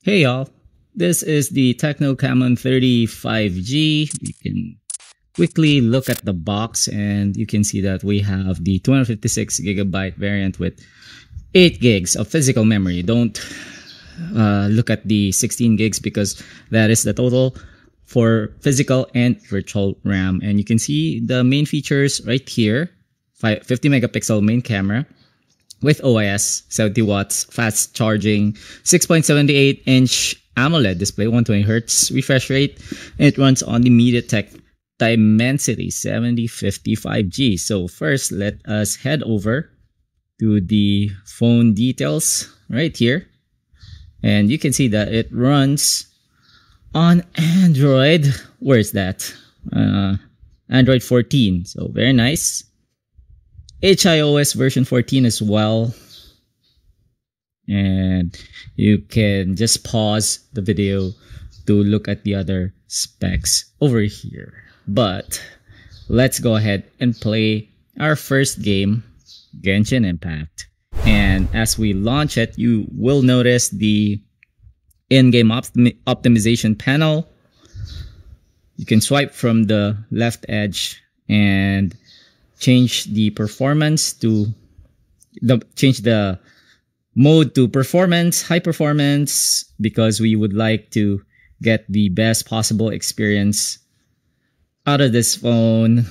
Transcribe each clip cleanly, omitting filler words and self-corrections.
Hey y'all, this is the TECNO CAMON 35G. You can quickly look at the box and you can see that we have the 256GB variant with 8 gigs of physical memory. Don't look at the 16 gigs because that is the total for physical and virtual RAM. And you can see the main features right here. 50 megapixel main camera with OIS, 70 watts, fast charging, 6.78 inch AMOLED display, 120Hz refresh rate, and it runs on the MediaTek Dimensity 7055G. So first, let us head over to the phone details right here. And you can see that it runs on Android. Where's that? Android 14. So very nice. HiOS version 14 as well. And you can just pause the video to look at the other specs over here. But let's go ahead and play our first game, Genshin Impact. And as we launch it, you will notice the in-game optimization panel. You can swipe from the left edge and change the performance to change the mode to performance, high performance, because we would like to get the best possible experience out of this phone.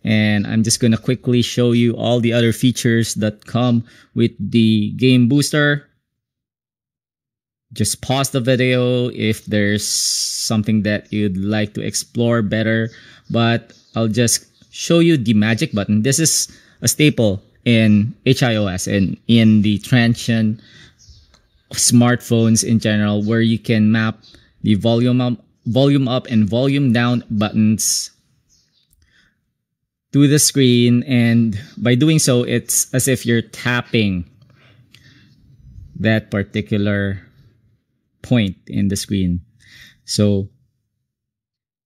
And I'm just gonna quickly show you all the other features that come with the game booster. Just pause the video if there's something that you'd like to explore better, but I'll just show you the magic button. This is a staple in HiOS and in the transient smartphones in general, where you can map the volume up and volume down buttons to the screen, and by doing so, it's as if you're tapping that particular point in the screen. So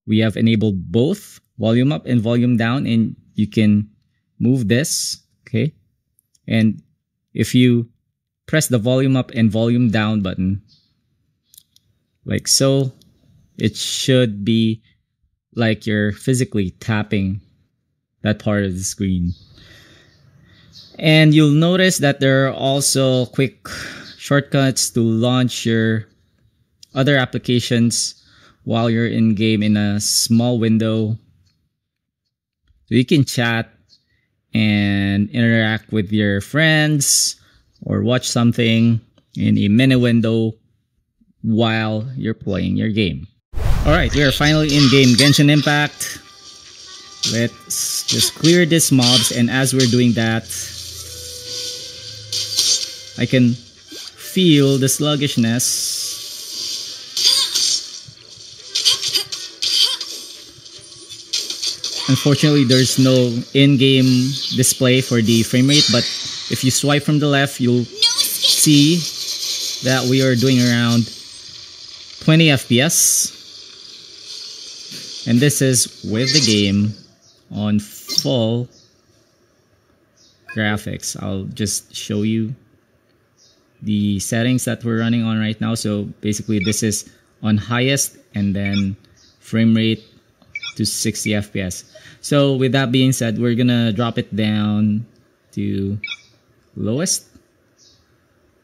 we have enabled both volume up and volume down, and you can move this, okay? And if you press the volume up and volume down button, like so, it should be like you're physically tapping that part of the screen. And you'll notice that there are also quick shortcuts to launch your other applications while you're in game in a small window. So you can chat and interact with your friends or watch something in a mini window while you're playing your game. Alright, we are finally in game Genshin Impact. Let's just clear these mobs, and as we're doing that, I can feel the sluggishness. Unfortunately, there's no in-game display for the frame rate, but if you swipe from the left, you'll see that we are doing around 20 FPS. And this is with the game on full graphics. I'll just show you the settings that we're running on right now. So basically, this is on highest and then frame rate to 60 FPS. So with that being said, we're gonna drop it down to lowest.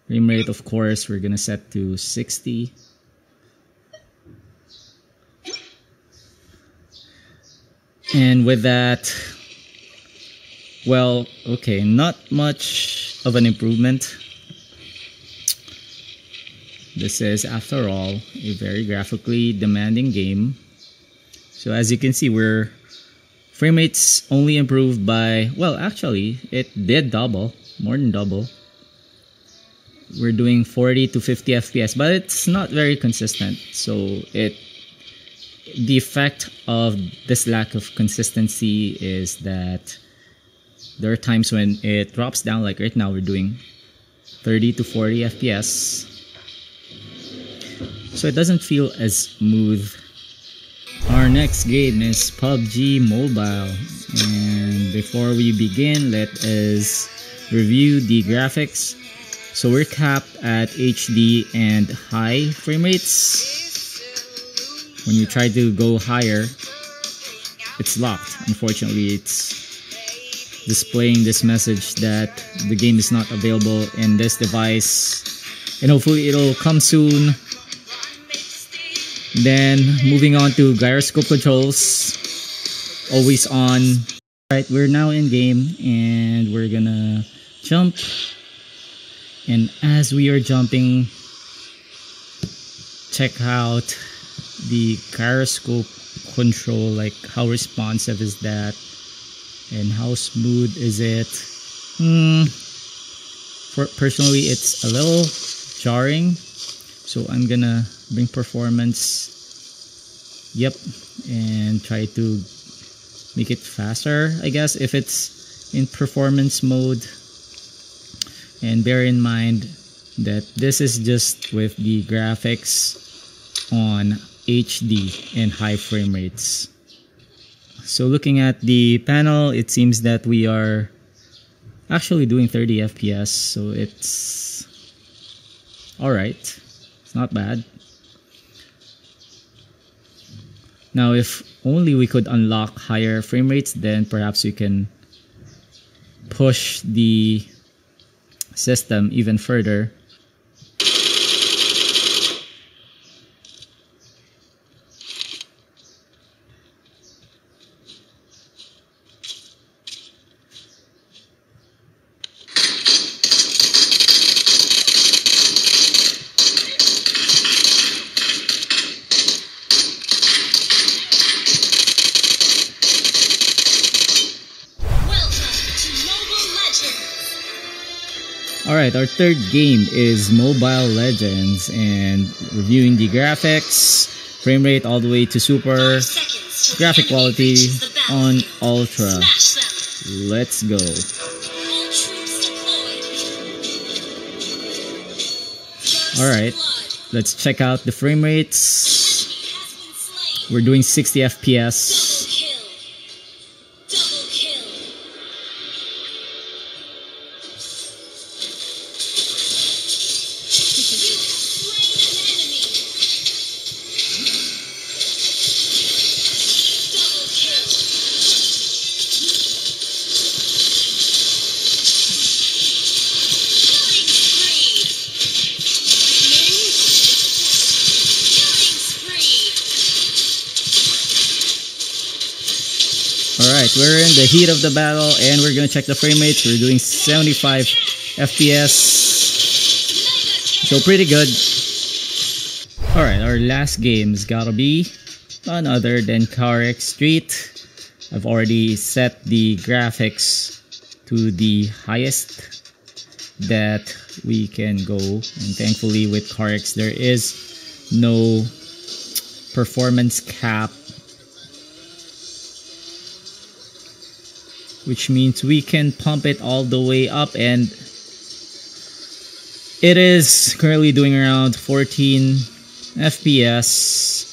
Frame rate, of course, we're gonna set to 60. And with that, well, okay, not much of an improvement. This is, after all, a very graphically demanding game. So as you can see, we're frame rate's only improved by, well, actually, it did double, more than double. We're doing 40 to 50 FPS, but it's not very consistent. So the effect of this lack of consistency is that there are times when it drops down, like right now we're doing 30 to 40 FPS. So it doesn't feel as smooth. Our next game is PUBG Mobile, and before we begin, let us review the graphics. So we're capped at HD and high frame rates. When you try to go higher, it's locked. Unfortunately, it's displaying this message that the game is not available in this device, and hopefully it'll come soon. Then moving on to gyroscope controls, always on. Right, we're now in game and we're gonna jump, and as we are jumping, check out the gyroscope control, like how responsive is that and how smooth is it. Personally, it's a little jarring, so I'm gonna bring performance, and try to make it faster, I guess, if it's in performance mode. And bear in mind that this is just with the graphics on HD and high frame rates. So looking at the panel, it seems that we are actually doing 30 FPS, so it's alright. It's not bad. Now, if only we could unlock higher frame rates, then perhaps we can push the system even further. Alright, our third game is Mobile Legends, and reviewing the graphics, frame rate all the way to super, graphic quality on ultra. Let's go. Alright, let's check out the frame rates. We're doing 60 FPS. Alright, we're in the heat of the battle and we're gonna check the frame rates. We're doing 75 FPS. So pretty good. Alright, our last game's gotta be none other than CarX Street. I've already set the graphics to the highest that we can go, and thankfully with CarX there is no performance cap, which means we can pump it all the way up, and it is currently doing around 14 FPS.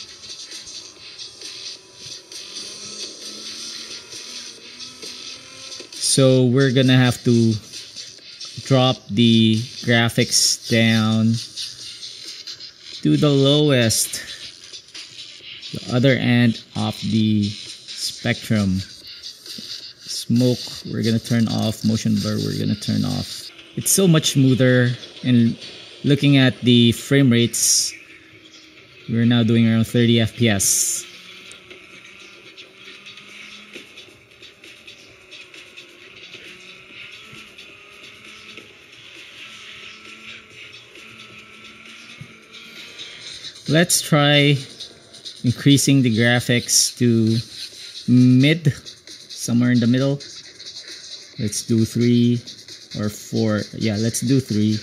So we're gonna have to drop the graphics down to the lowest, the other end of the spectrum. Smoke, we're gonna turn off. Motion blur, we're gonna turn off. It's so much smoother, and looking at the frame rates, we're now doing around 30 FPS. Let's try increasing the graphics to mid, somewhere in the middle. Let's do 3 or 4. Yeah, let's do 3.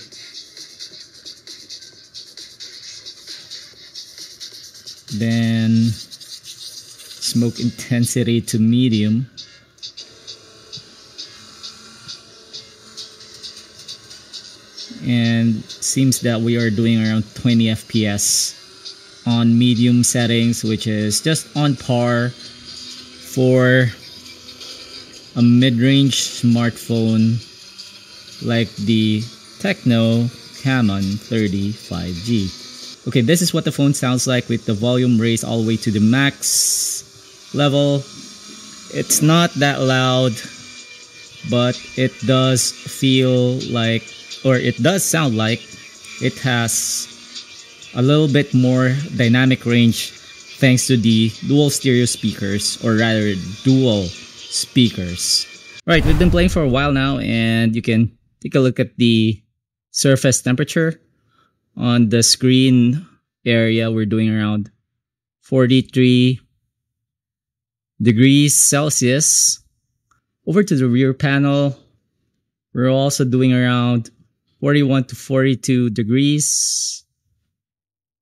Then smoke intensity to medium. And seems that we are doing around 20 FPS on medium settings, which is just on par for a mid-range smartphone like the TECNO CAMON 35G. Okay, this is what the phone sounds like with the volume raised all the way to the max level. It's not that loud, but it does feel like, or it does sound like, it has a little bit more dynamic range thanks to the dual stereo speakers, or rather dual speakers. Right, we've been playing for a while now, and you can take a look at the surface temperature. On the screen area, we're doing around 43 degrees Celsius. Over to the rear panel, we're also doing around 41 to 42 degrees.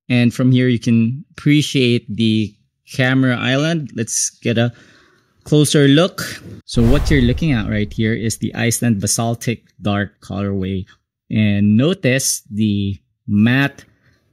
And from here, you can appreciate the camera island. Let's get a closer look. So what you're looking at right here is the Iceland Basaltic Dark colorway. And notice the matte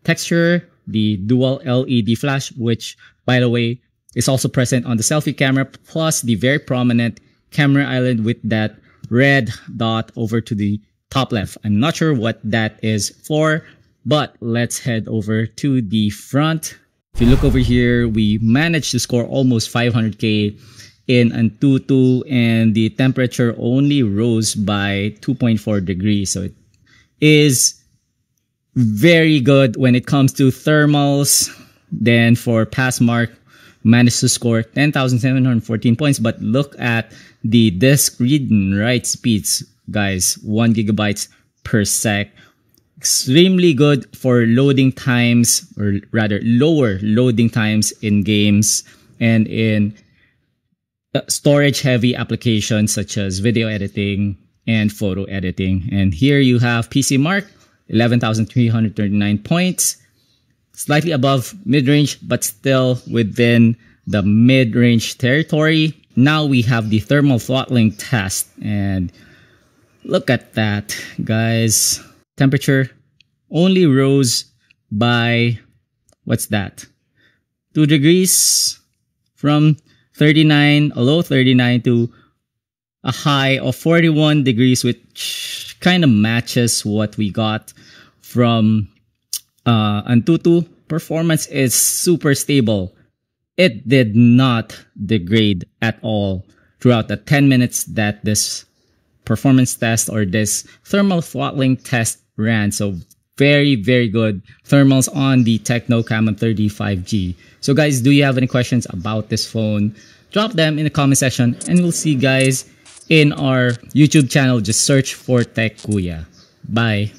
texture, the dual LED flash, which, by the way, is also present on the selfie camera, plus the very prominent camera island with that red dot over to the top left. I'm not sure what that is for, but let's head over to the front. If you look over here, we managed to score almost 500K in Antutu, and the temperature only rose by 2.4 degrees. So it is very good when it comes to thermals. Then for pass mark, managed to score 10,714 points. But look at the disk read and write speeds, guys. 1 gigabytes per sec. Extremely good for loading times, or rather lower loading times in games and in storage heavy applications such as video editing and photo editing. And here you have PC mark, 11,339 points, slightly above mid-range, but still within the mid-range territory. Now we have the thermal throttling test, and look at that, guys. Temperature only rose by, what's that? 2 degrees from 39, a low 39 to a high of 41 degrees, which kind of matches what we got from Antutu. Performance is super stable. It did not degrade at all throughout the 10 minutes that this performance test, or this thermal throttling test, ran. So very, very good thermals on the TECNO CAMON 35G. So guys, do you have any questions about this phone? Drop them in the comment section, and we'll see you guys in our YouTube channel. Just search for Tech Kuya. Bye.